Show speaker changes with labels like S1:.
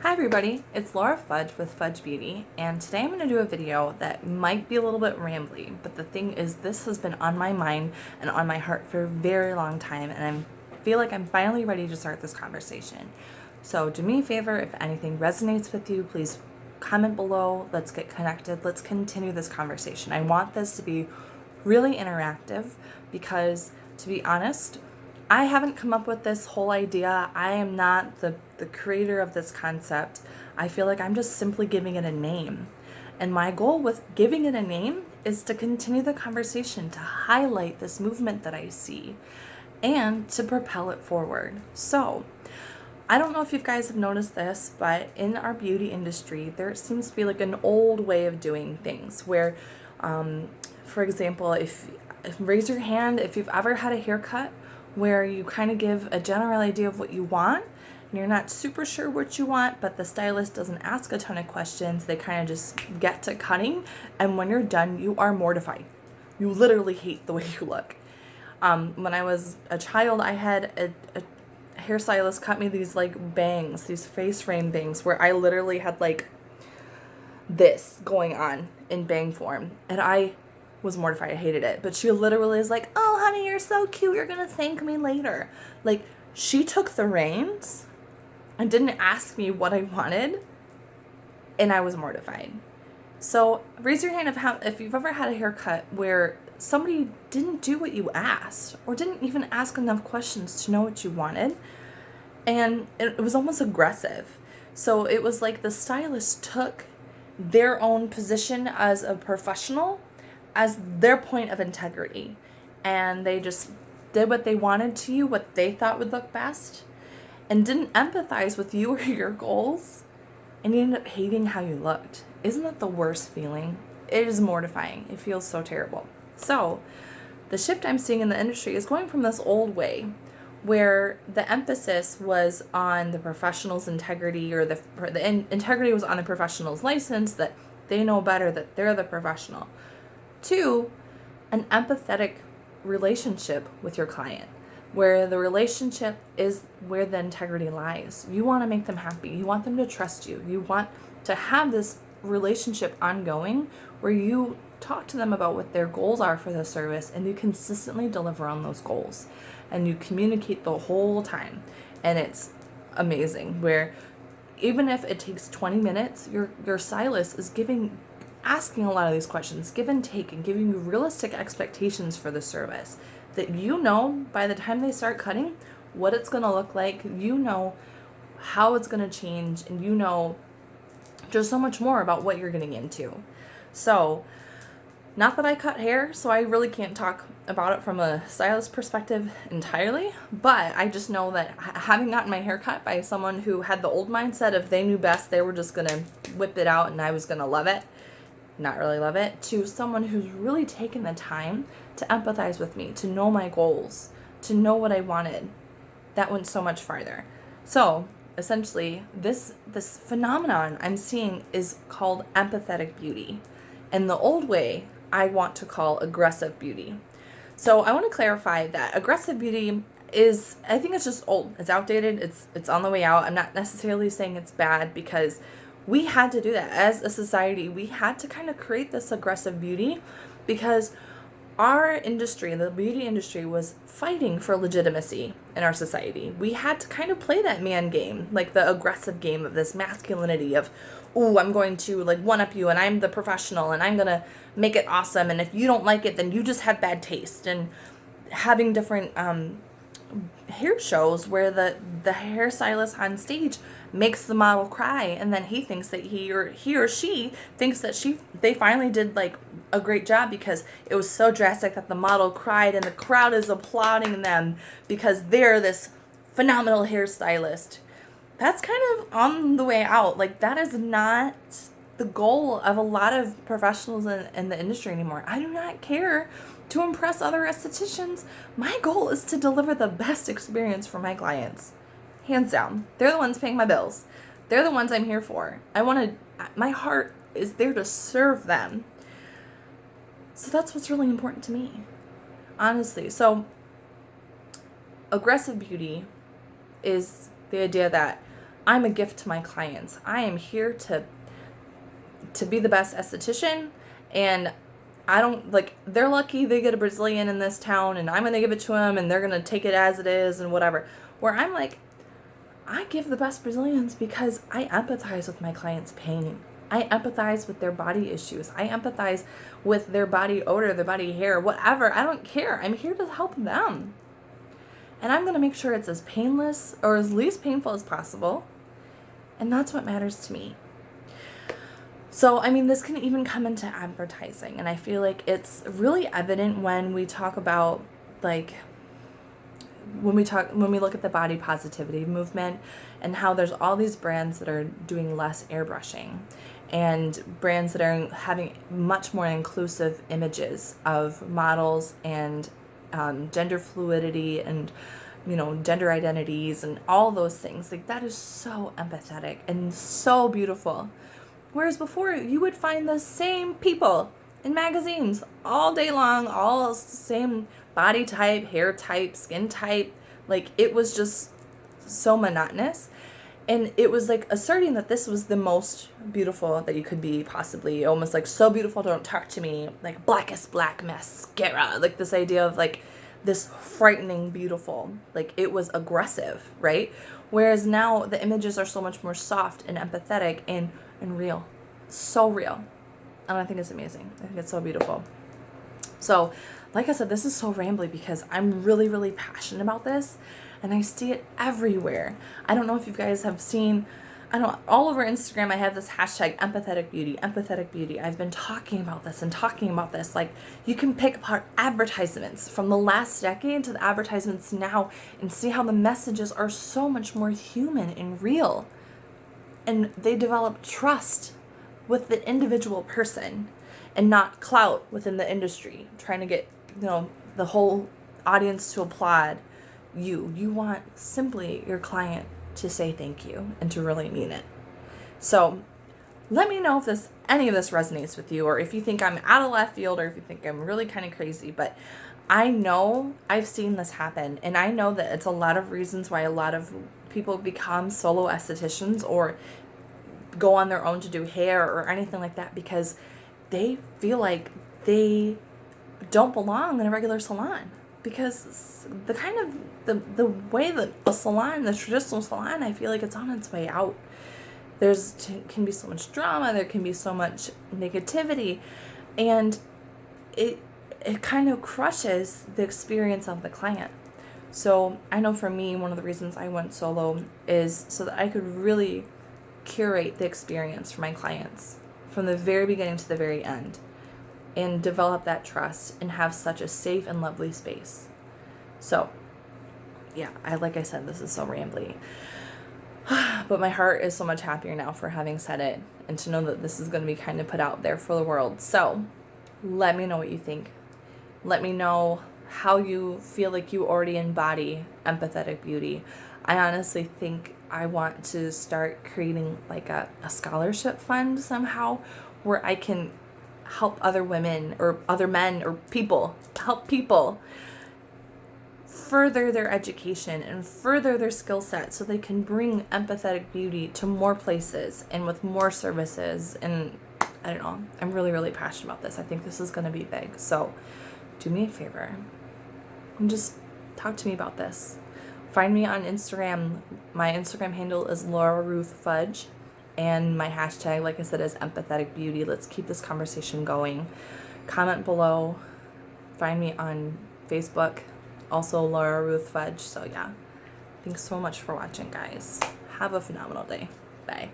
S1: Hi everybody, it's Laura Fudge with Fudge Beauty, and today I'm going to do a video that might be a little bit rambly, but the thing is this has been on my mind and on my heart for a very long time, and I feel like I'm finally ready to start this conversation. So do me a favor, if anything resonates with you, please comment below, let's get connected, let's continue this conversation. I want this to be really interactive because, to be honest, I haven't come up with this whole idea. I am not the creator of this concept. I feel like I'm just simply giving it a name. And my goal with giving it a name is to continue the conversation, to highlight this movement that I see, and to propel it forward. So, I don't know if you guys have noticed this, but in our beauty industry, there seems to be like an old way of doing things where, for example, if raise your hand if you've ever had a haircut where you kind of give a general idea of what you want and you're not super sure what you want, but the stylist doesn't ask a ton of questions. They kind of just get to cutting, and when you're done, you are mortified. You literally hate the way you look. When I was a child, I had a hairstylist cut me these like bangs, these face frame bangs, where I literally had like this going on in bang form, and I was mortified. I hated it. But she literally is like, "Oh, honey, you're so cute. You're going to thank me later." Like, she took the reins and didn't ask me what I wanted, and I was mortified. So, raise your hand if you've ever had a haircut where somebody didn't do what you asked or didn't even ask enough questions to know what you wanted, and it was almost aggressive. So, it was like the stylist took their own position as a professional as their point of integrity, and they just did what they wanted to you, what they thought would look best, and didn't empathize with you or your goals, and you ended up hating how you looked. Isn't that the worst feeling? It is mortifying. It feels so terrible. So the shift I'm seeing in the industry is going from this old way where the emphasis was on the professional's integrity, or the integrity was on the professional's license, that they know better, that they're the professional, to an empathetic relationship with your client, where the relationship is where the integrity lies. You want to make them happy. You want them to trust you. You want to have this relationship ongoing where you talk to them about what their goals are for the service, and you consistently deliver on those goals, and you communicate the whole time. And it's amazing where even if it takes 20 minutes, your stylist is asking a lot of these questions, give and take, and giving you realistic expectations for the service, that you know by the time they start cutting what it's going to look like, you know how it's going to change, and you know just so much more about what you're getting into. So, not that I cut hair, so I really can't talk about it from a stylist perspective entirely, but I just know that having gotten my hair cut by someone who had the old mindset of they knew best, they were just going to whip it out and I was going to love it, not really love it, to someone who's really taken the time to empathize with me, to know my goals, to know what I wanted, that went so much farther. So essentially, this phenomenon I'm seeing is called empathetic beauty, and the old way I want to call aggressive beauty. So I want to clarify that aggressive beauty is, I think it's just old, it's outdated, it's on the way out. I'm not necessarily saying it's bad, because we had to do that as a society. We had to kind of create this aggressive beauty because our industry, the beauty industry, was fighting for legitimacy in our society. We had to kind of play that man game, like the aggressive game of this masculinity of, "Ooh, I'm going to like one up you, and I'm the professional, and I'm going to make it awesome, and if you don't like it, then you just have bad taste." And having different hair shows where the hairstylist on stage makes the model cry, and then he thinks that he or she thinks that they finally did like a great job because it was so drastic that the model cried, and the crowd is applauding them because they're this phenomenal hairstylist. That's kind of on the way out. Like, that is not the goal of a lot of professionals in the industry anymore. I do not care to impress other estheticians. My goal is to deliver the best experience for my clients. Hands down. They're the ones paying my bills. They're the ones I'm here for. My heart is there to serve them. So that's what's really important to me, honestly. So aggressive beauty is the idea that I'm a gift to my clients. I am here to be the best esthetician, and I don't, like, they're lucky they get a Brazilian in this town, and I'm going to give it to them, and they're going to take it as it is and whatever. Where I'm like, I give the best Brazilians because I empathize with my clients' pain. I empathize with their body issues. I empathize with their body odor, their body hair, whatever. I don't care. I'm here to help them. And I'm going to make sure it's as painless or as least painful as possible. And that's what matters to me. So, I mean, this can even come into advertising. And I feel like it's really evident when we talk about, like, when we look at the body positivity movement and how there's all these brands that are doing less airbrushing and brands that are having much more inclusive images of models and gender fluidity and, you know, gender identities and all those things. Like, that is so empathetic and so beautiful. Whereas before, you would find the same people in magazines all day long, all same body type, hair type, skin type. Like, it was just so monotonous. And it was like asserting that this was the most beautiful that you could be, possibly. Almost like, so beautiful, don't talk to me. Like, blackest black mascara. Like, this idea of, like, this frightening beautiful. Like, it was aggressive, right? Whereas now the images are so much more soft and empathetic and real. So real. And I think it's amazing. I think it's so beautiful. So, like I said, this is so rambly because I'm really, really passionate about this, and I see it everywhere. I don't know if you guys have seen, all over Instagram I have this hashtag Empathetic Beauty, Empathetic Beauty. I've been talking about this and talking about this. Like, you can pick apart advertisements from the last decade to the advertisements now and see how the messages are so much more human and real. And they develop trust with the individual person and not clout within the industry, trying to get, you know, the whole audience to applaud you. You want simply your client to say thank you and to really mean it. So let me know if any of this resonates with you, or if you think I'm out of left field, or if you think I'm really kind of crazy. But I know I've seen this happen, and I know that it's a lot of reasons why a lot of people become solo estheticians or go on their own to do hair or anything like that, because they feel like they don't belong in a regular salon. Because the kind of the way that a salon, the traditional salon, I feel like it's on its way out. Can be so much drama, there can be so much negativity, and it kind of crushes the experience of the client. So I know for me, one of the reasons I went solo is so that I could really curate the experience for my clients from the very beginning to the very end, and develop that trust and have such a safe and lovely space. So yeah, like I said, this is so rambly, but my heart is so much happier now for having said it, and to know that this is going to be kind of put out there for the world. So let me know what you think. Let me know how you feel like you already embody empathetic beauty. I honestly think I want to start creating like a scholarship fund somehow, where I can help other women or other men or help people further their education and further their skill set, so they can bring empathetic beauty to more places and with more services. And I don't know, I'm really, really passionate about this. I think this is going to be big. So do me a favor and just talk to me about this. Find me on Instagram. My Instagram handle is Laura Ruth Fudge, and my hashtag, like I said, is Empathetic Beauty. Let's keep this conversation going. Comment below. Find me on Facebook, also Laura Ruth Fudge. So yeah, thanks so much for watching, guys. Have a phenomenal day. Bye.